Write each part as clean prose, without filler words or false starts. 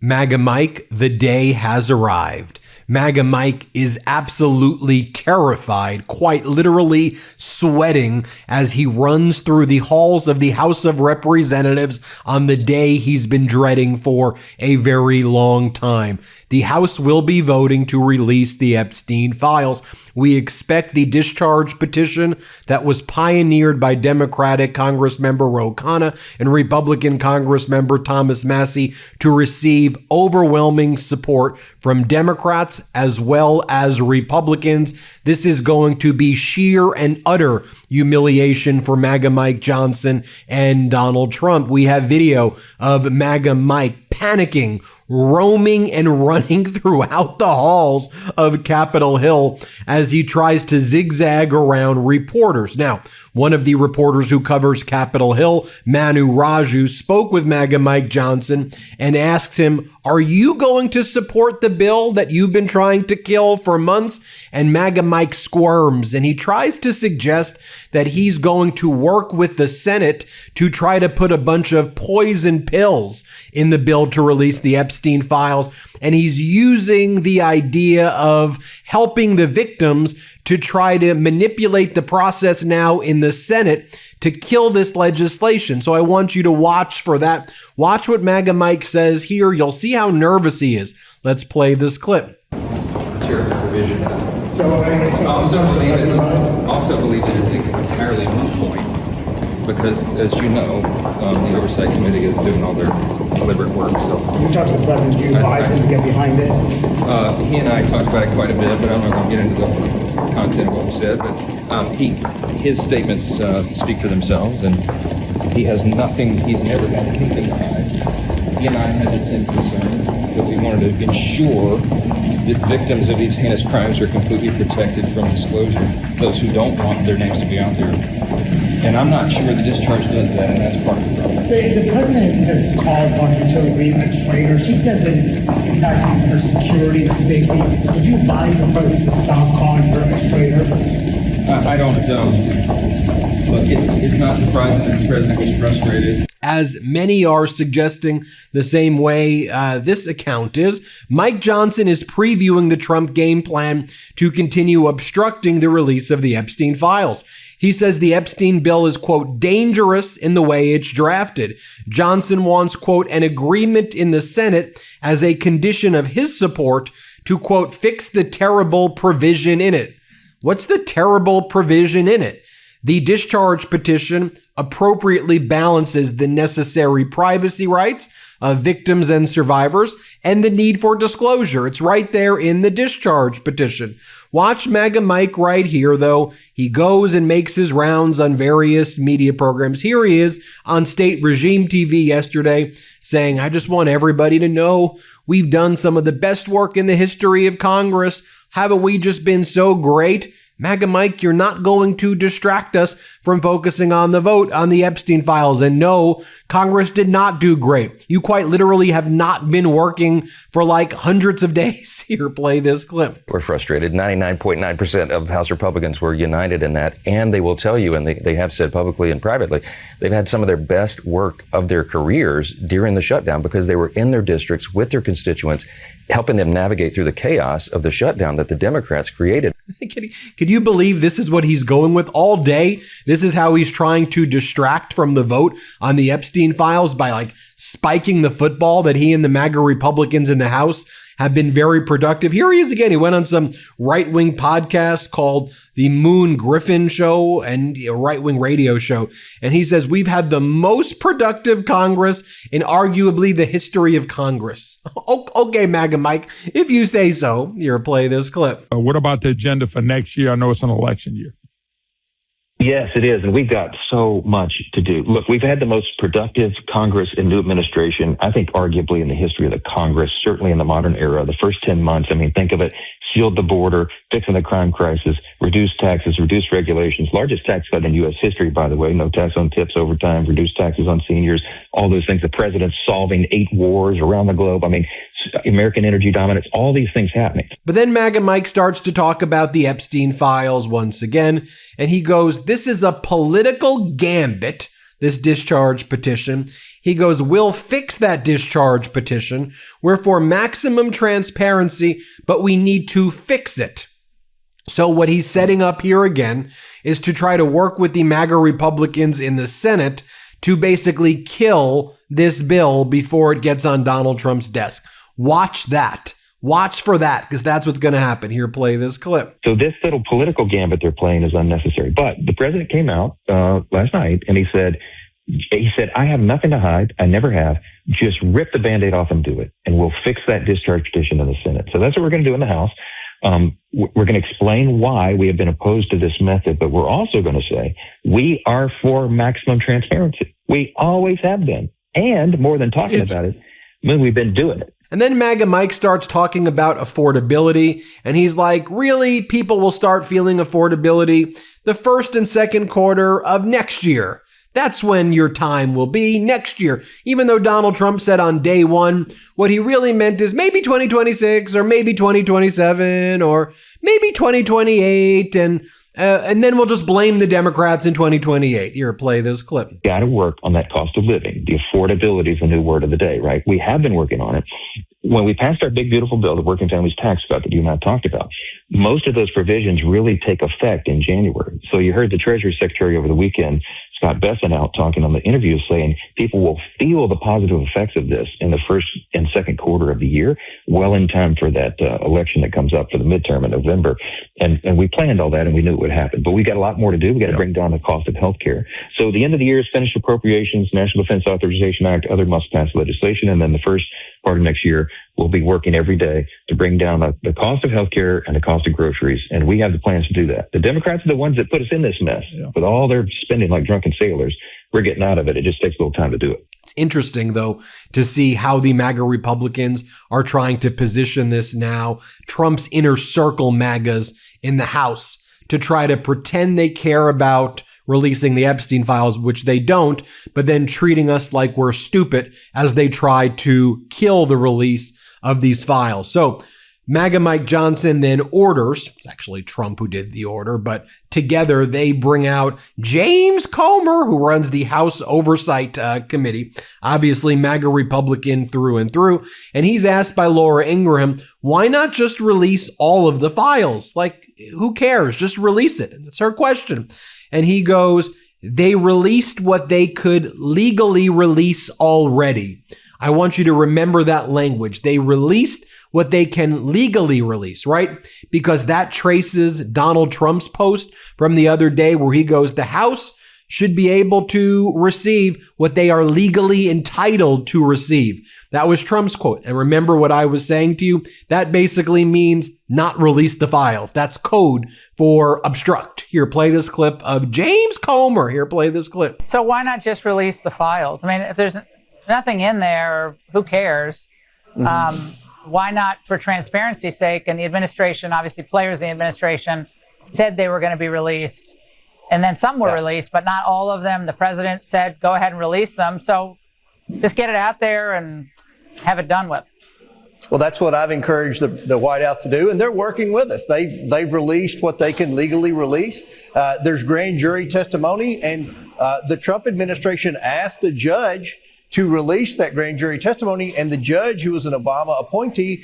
MAGA Mike, the day has arrived. MAGA Mike is absolutely terrified, quite literally sweating as he runs through the halls of the House of Representatives on the day he's been dreading for a very long time. The House will be voting to release the Epstein files. We expect the discharge petition that was pioneered by Democratic Congressmember Ro Khanna and Republican Congressmember Thomas Massie to receive overwhelming support from Democrats as well as Republicans. This is going to be sheer and utter humiliation for MAGA Mike Johnson and Donald Trump. We have video of MAGA Mike panicking, roaming and running throughout the halls of Capitol Hill as he tries to zigzag around reporters. Now, one of the reporters who covers Capitol Hill, Manu Raju, spoke with MAGA Mike Johnson and asked him, "Are you going to support the bill that you've been trying to kill for months?" And MAGA Mike squirms and he tries to suggest that he's going to work with the Senate to try to put a bunch of poison pills in the bill to release the Epstein files. And he's using the idea of helping the victims to try to manipulate the process now in the Senate to kill this legislation. So I want you to watch for that. Watch what MAGA Mike says here. You'll see how nervous he is. Let's play this clip. Chair provision. I also believe it is an entirely moot point because, as you know, the Oversight Committee is doing all their deliberate work. So you talked to the president. Do you advise him to get behind it? He and I talked about it quite a bit, but I'm not going to get into the content of what was said. But his statements speak for themselves, and he has nothing. He's never had anything to hide. He and I had the same concern that we wanted to ensure that victims of these heinous crimes are completely protected from disclosure. Those who don't want their names to be out there. And I'm not sure the discharge does that, and that's part of the problem. The president has called Marjorie Taylor Greene a traitor. She says that it's impacting her security and safety. Would you advise the president to stop calling her a traitor? I don't. Look, it's not surprising that the president was frustrated. As many are suggesting the same way this account is, Mike Johnson is previewing the Trump game plan to continue obstructing the release of the Epstein files. He says the Epstein bill is, quote, dangerous in the way it's drafted. Johnson wants, quote, an agreement in the Senate as a condition of his support to, quote, fix the terrible provision in it. What's the terrible provision in it? The discharge petition appropriately balances the necessary privacy rights of victims and survivors and the need for disclosure. It's right there in the discharge petition. Watch MAGA Mike right here, though. He goes and makes his rounds on various media programs. Here he is on state regime TV yesterday saying, I just want everybody to know we've done some of the best work in the history of Congress. Haven't we just been so great? MAGA Mike, you're not going to distract us from focusing on the vote on the Epstein files. And no, Congress did not do great. You quite literally have not been working for like hundreds of days. Here, play this clip. We're frustrated. 99.9% of House Republicans were united in that. And they will tell you, and they have said publicly and privately, they've had some of their best work of their careers during the shutdown because they were in their districts with their constituents, helping them navigate through the chaos of the shutdown that the Democrats created. Could you believe this is what he's going with all day? This is how he's trying to distract from the vote on the Epstein files by like spiking the football that he and the MAGA Republicans in the House have been very productive. Here he is again. He went on some right-wing podcast called the Moon Griffin Show and a right-wing radio show. And he says, we've had the most productive Congress in arguably the history of Congress. Okay, MAGA Mike, if you say so. Here, play this clip. What about the agenda for next year? I know it's an election year. Yes, it is. And we've got so much to do. Look, we've had the most productive Congress and new administration, I think, arguably in the history of the Congress, certainly in the modern era. The first 10 months, I mean, think of it, sealed the border, fixing the crime crisis, reduced taxes, reduced regulations, largest tax cut in U.S. history, by the way, no tax on tips, overtime, reduced taxes on seniors, all those things. The president solving 8 wars around the globe. I mean, American energy dominance, all these things happening. But then MAGA Mike starts to talk about the Epstein files once again, and he goes, this is a political gambit this discharge petition. He goes, we'll fix that discharge petition. We're for maximum transparency, but we need to fix it. So what he's setting up here again is to try to work with the MAGA Republicans in the Senate to basically kill this bill before it gets on Donald Trump's desk. Watch that. Watch for that, because that's what's going to happen. Here, play this clip. So this little political gambit they're playing is unnecessary. But the president came out last night and he said, I have nothing to hide. I never have. Just rip the Band-Aid off and do it. And we'll fix that discharge petition in the Senate. So that's what we're going to do in the House. We're going to explain why we have been opposed to this method, but we're also going to say we are for maximum transparency. We always have been. And more than talking about it, we've been doing it. And then MAGA Mike starts talking about affordability. And he's like, really, people will start feeling affordability the first and second quarter of next year. That's when your time will be, next year. Even though Donald Trump said on day one, what he really meant is maybe 2026 or maybe 2027 or maybe 2028. And then we'll just blame the Democrats in 2028. Here, play this clip. Got to work on that cost of living. The affordability is the new word of the day, right? We have been working on it. When we passed our big, beautiful bill, the Working Families Tax Cut that you and I talked about, most of those provisions really take effect in January. So you heard the Treasury Secretary over the weekend, Scott Besson, out talking on the interview saying people will feel the positive effects of this in the first and second quarter of the year, well in time for that election that comes up for the midterm in November. And we planned all that and we knew it would happen. But we got a lot more to do. We got to bring down the cost of health care. So the end of the year is finished appropriations, National Defense Authorization Act, other must-pass legislation. And then the first part of next year, we'll be working every day to bring down the cost of healthcare and the cost of groceries. And we have the plans to do that. The Democrats are the ones that put us in this mess with all their spending like drunken sailors. We're getting out of it. It just takes a little time to do it. It's interesting, though, to see how the MAGA Republicans are trying to position this now. Trump's inner circle MAGAs in the House to try to pretend they care about releasing the Epstein files, which they don't, but then treating us like we're stupid as they try to kill the release of these files. So MAGA Mike Johnson then orders, it's actually Trump who did the order, but together they bring out James Comer, who runs the House Oversight Committee, obviously MAGA Republican through and through. And he's asked by Laura Ingraham, why not just release all of the files? Like, who cares? Just release it. That's her question. And he goes, they released what they could legally release already. I want you to remember that language. They released what they can legally release, right? Because that traces Donald Trump's post from the other day where he goes, the House should be able to receive what they are legally entitled to receive. That was Trump's quote. And remember what I was saying to you? That basically means not release the files. That's code for obstruct. Here, play this clip of James Comer. Here, play this clip. So why not just release the files? I mean, if there's nothing in there, who cares? Why not, for transparency's sake? And the administration, obviously players in the administration said they were going to be released. And then some were released, but not all of them. The president said, go ahead and release them. So just get it out there and have it done with. Well, that's what I've encouraged the White House to do, and they're working with us. They've released what they can legally release. There's grand jury testimony, and the Trump administration asked the judge to release that grand jury testimony, and the judge, who was an Obama appointee,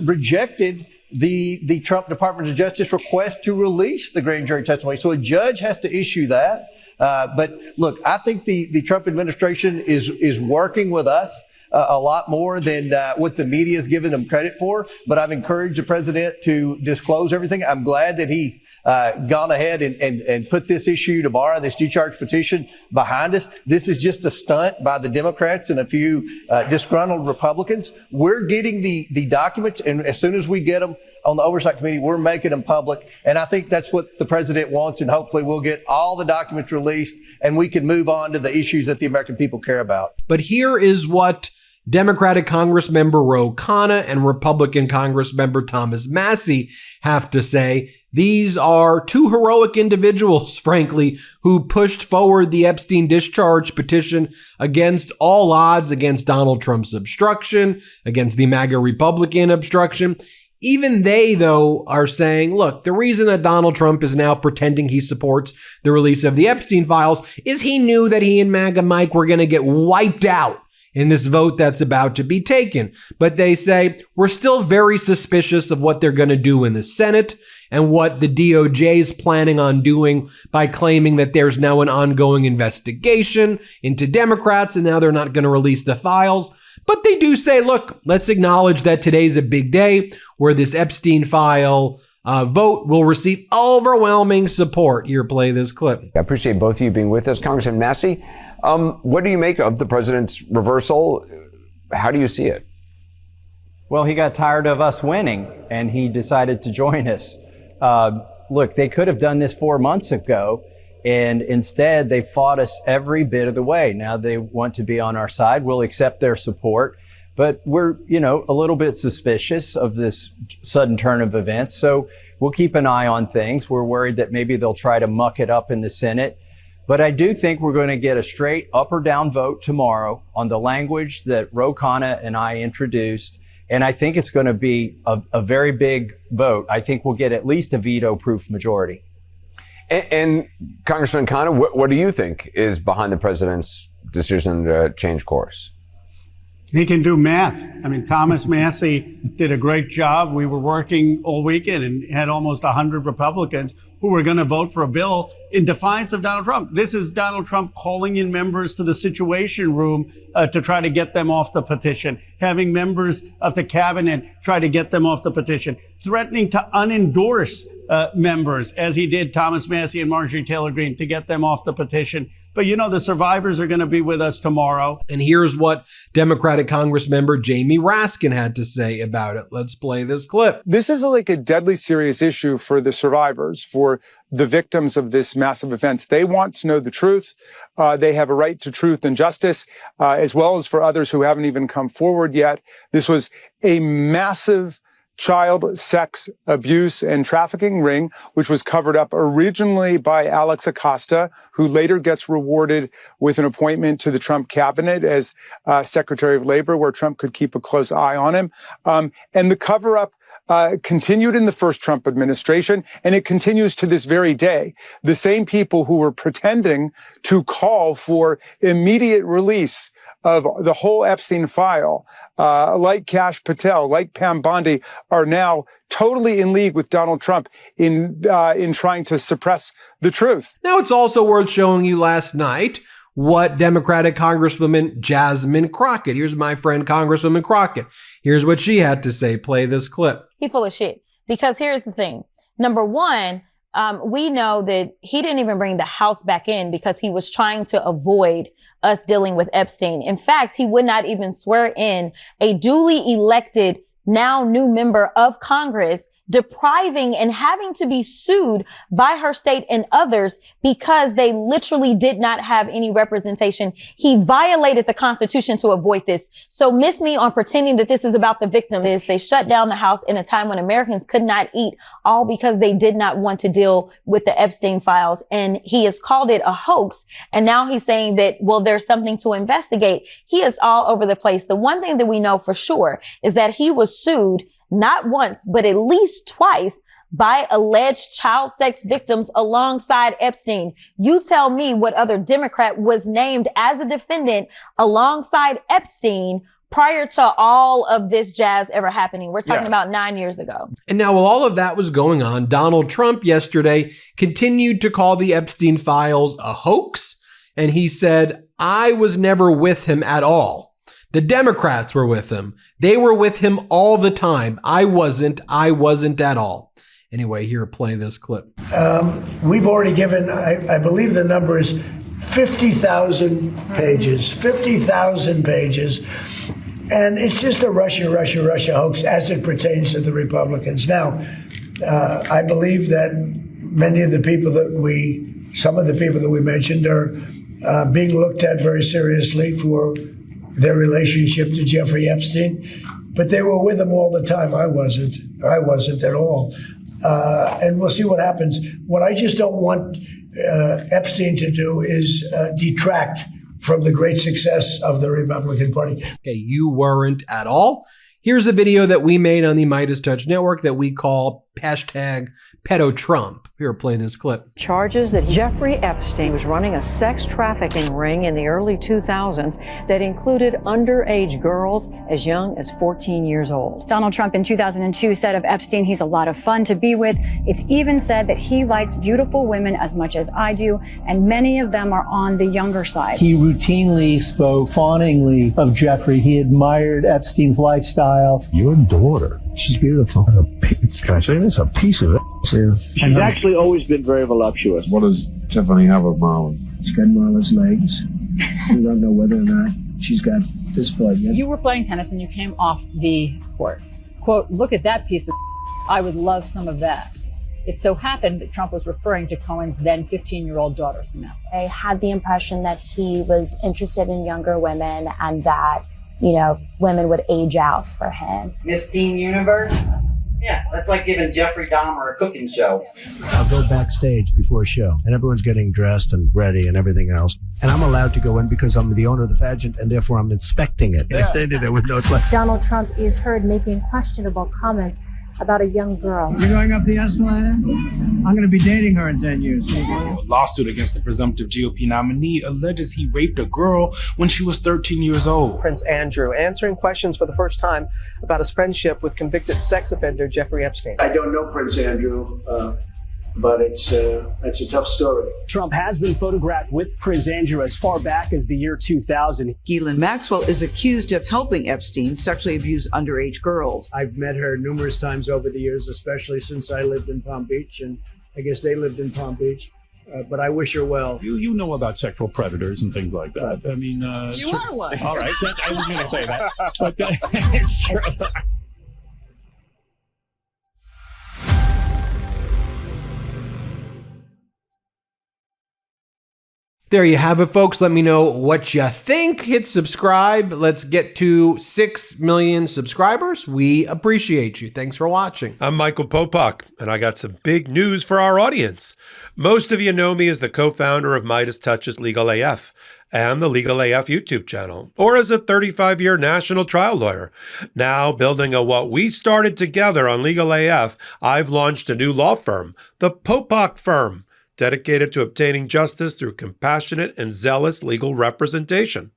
rejected the Trump Department of Justice request to release the grand jury testimony. So a judge has to issue that. But look, I think the Trump administration is working with us a lot more than what the media is giving them credit for. But I've encouraged the president to disclose everything. I'm glad that he's gone ahead and put this issue tomorrow, this discharge petition, behind us. This is just a stunt by the Democrats and a few disgruntled Republicans. We're getting the documents, and as soon as we get them on the Oversight Committee, we're making them public. And I think that's what the president wants, and hopefully we'll get all the documents released and we can move on to the issues that the American people care about. But here is what Democratic Congressmember Ro Khanna and Republican Congressmember Thomas Massie have to say. These are two heroic individuals, frankly, who pushed forward the Epstein discharge petition against all odds, against Donald Trump's obstruction, against the MAGA Republican obstruction. Even they, though, are saying, look, the reason that Donald Trump is now pretending he supports the release of the Epstein files is he knew that he and MAGA Mike were going to get wiped out in this vote that's about to be taken. But they say, we're still very suspicious of what they're going to do in the Senate and what the DOJ is planning on doing by claiming that there's now an ongoing investigation into Democrats and now they're not going to release the files. But they do say, look, let's acknowledge that today's a big day where this Epstein file vote will receive overwhelming support. Here, play this clip. I appreciate both of you being with us. Congressman Massey, what do you make of the president's reversal? How do you see it? Well, he got tired of us winning and he decided to join us. Look, they could have done this 4 months ago, and instead they fought us every bit of the way. Now they want to be on our side. We'll accept their support, but we're, a little bit suspicious of this sudden turn of events. So we'll keep an eye on things. We're worried that maybe they'll try to muck it up in the Senate. But I do think we're going to get a straight up or down vote tomorrow on the language that Ro Khanna and I introduced. And I think it's going to be a very big vote. I think we'll get at least a veto-proof majority. And Congressman Khanna, what do you think is behind the president's decision to change course? He can do math. I mean, Thomas Massey did a great job. We were working all weekend and had almost 100 Republicans who were going to vote for a bill in defiance of Donald Trump. This is Donald Trump calling in members to the Situation Room to try to get them off the petition, having members of the cabinet try to get them off the petition, threatening to unendorse members, as he did Thomas Massey and Marjorie Taylor Greene, to get them off the petition. But the survivors are going to be with us tomorrow. And here's what Democratic Congress member Jamie Raskin had to say about it. Let's play this clip. This is like a deadly serious issue for the survivors, for the victims of this massive offense. They want to know the truth. They have a right to truth and justice, as well as for others who haven't even come forward yet. This was a massive child sex abuse and trafficking ring, which was covered up originally by Alex Acosta, who later gets rewarded with an appointment to the Trump cabinet as Secretary of Labor, where Trump could keep a close eye on him. And the cover-up continued in the first Trump administration, and it continues to this very day. The same people who were pretending to call for immediate release of the whole Epstein file, like Kash Patel, like Pam Bondi, are now totally in league with Donald Trump in trying to suppress the truth. Now, it's also worth showing you last night what Democratic Congresswoman Jasmine Crockett, here's my friend Congresswoman Crockett, here's what she had to say. Play this clip. He full of shit. Because here's the thing. Number one, we know that he didn't even bring the House back in because he was trying to avoid us dealing with Epstein. In fact, he would not even swear in a duly elected, now new member of Congress, depriving and having to be sued by her state and others because they literally did not have any representation. He violated the Constitution to avoid this. So miss me on pretending that this is about the victim. They shut down the House in a time when Americans could not eat, all because they did not want to deal with the Epstein files. And he has called it a hoax. And now he's saying that, well, there's something to investigate. He is all over the place. The one thing that we know for sure is that he was sued not once, but at least twice by alleged child sex victims alongside Epstein. You tell me what other Democrat was named as a defendant alongside Epstein prior to all of this jazz ever happening. We're talking about 9 years ago. And now while all of that was going on, Donald Trump yesterday continued to call the Epstein files a hoax. And he said, I was never with him at all. The Democrats were with him. They were with him all the time. I wasn't at all. Anyway, here, play this clip. We've already given, I believe the number is 50,000 pages, 50,000 pages. And it's just a Russia hoax as it pertains to the Republicans. Now, I believe that some of the people that we mentioned are being looked at very seriously for their relationship to Jeffrey Epstein, but they were with him all the time. I wasn't at all. And we'll see what happens. What I just don't want Epstein to do is detract from the great success of the Republican Party. Okay, you weren't at all. Here's a video that we made on the MeidasTouch network that we call #PedoTrump. Here, play this clip. Charges that Jeffrey Epstein was running a sex trafficking ring in the early 2000s that included underage girls as young as 14 years old. Donald Trump in 2002 said of Epstein, he's a lot of fun to be with. It's even said that he likes beautiful women as much as I do, and many of them are on the younger side. He routinely spoke fawningly of Jeffrey. He admired Epstein's lifestyle. Your daughter, she's beautiful. Can I say this? A piece of it. She's actually always been very voluptuous. What does Tiffany have of Marlon's? She's got Marlon's legs. We don't know whether or not she's got this blood yet. You were playing tennis and you came off the court. Quote, look at that piece of I would love some of that. It so happened that Trump was referring to Cohen's then 15-year-old daughter, Samantha. I had the impression that he was interested in younger women and that, you know, women would age out for him. Miss Teen Universe? Yeah, that's like giving Jeffrey Dahmer a cooking show. I'll go backstage before a show, and everyone's getting dressed and ready and everything else. And I'm allowed to go in because I'm the owner of the pageant, and therefore I'm inspecting it. I standing there with no clue. Donald Trump is heard making questionable comments about a young girl. You're going up the escalator? I'm going to be dating her in 10 years. A lawsuit against the presumptive GOP nominee alleges he raped a girl when she was 13 years old. Prince Andrew answering questions for the first time about his friendship with convicted sex offender Jeffrey Epstein. I don't know Prince Andrew, but it's a tough story. Trump has been photographed with Prince Andrew as far back as the year 2000. Ghislaine Maxwell is accused of helping Epstein sexually abuse underage girls. I've met her numerous times over the years, especially since I lived in Palm Beach, and I guess they lived in Palm Beach. But I wish her well. You know about sexual predators and things like that. I mean, you are one. All right, I was going to say that, but it's true. There you have it, folks. Let me know what you think. Hit subscribe. Let's get to 6 million subscribers. We appreciate you. Thanks for watching. I'm Michael Popak, and I got some big news for our audience. Most of you know me as the co-founder of MeidasTouch's Legal AF and the Legal AF YouTube channel, or as a 35-year national trial lawyer. Now, building on what we started together on Legal AF, I've launched a new law firm, the Popak Firm, dedicated to obtaining justice through compassionate and zealous legal representation.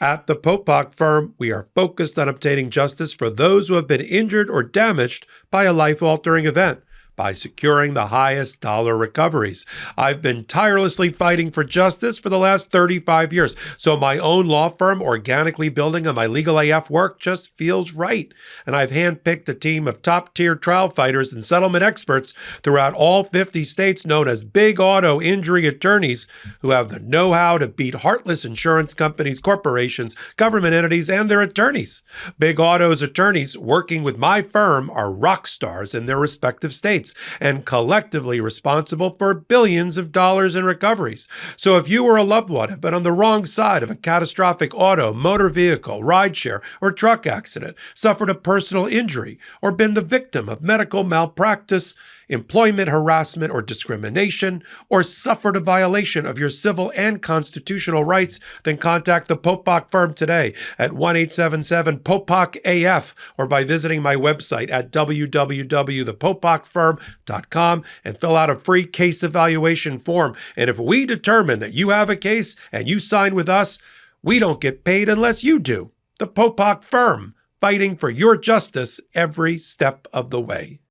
At the Popak Firm, we are focused on obtaining justice for those who have been injured or damaged by a life-altering event, by securing the highest dollar recoveries. I've been tirelessly fighting for justice for the last 35 years, so my own law firm organically building on my Legal AF work just feels right. And I've handpicked a team of top-tier trial fighters and settlement experts throughout all 50 states known as big auto injury attorneys who have the know-how to beat heartless insurance companies, corporations, government entities, and their attorneys. Big Auto's attorneys working with my firm are rock stars in their respective states, and collectively responsible for billions of dollars in recoveries. So if you or a loved one have been on the wrong side of a catastrophic auto, motor vehicle, rideshare, or truck accident, suffered a personal injury, or been the victim of medical malpractice, employment harassment or discrimination, or suffered a violation of your civil and constitutional rights, then contact the Popak Firm today at 1-877-POPAK-AF or by visiting my website at www.thepopakfirm.com and fill out a free case evaluation form. And if we determine that you have a case and you sign with us, we don't get paid unless you do. The Popak Firm, fighting for your justice every step of the way.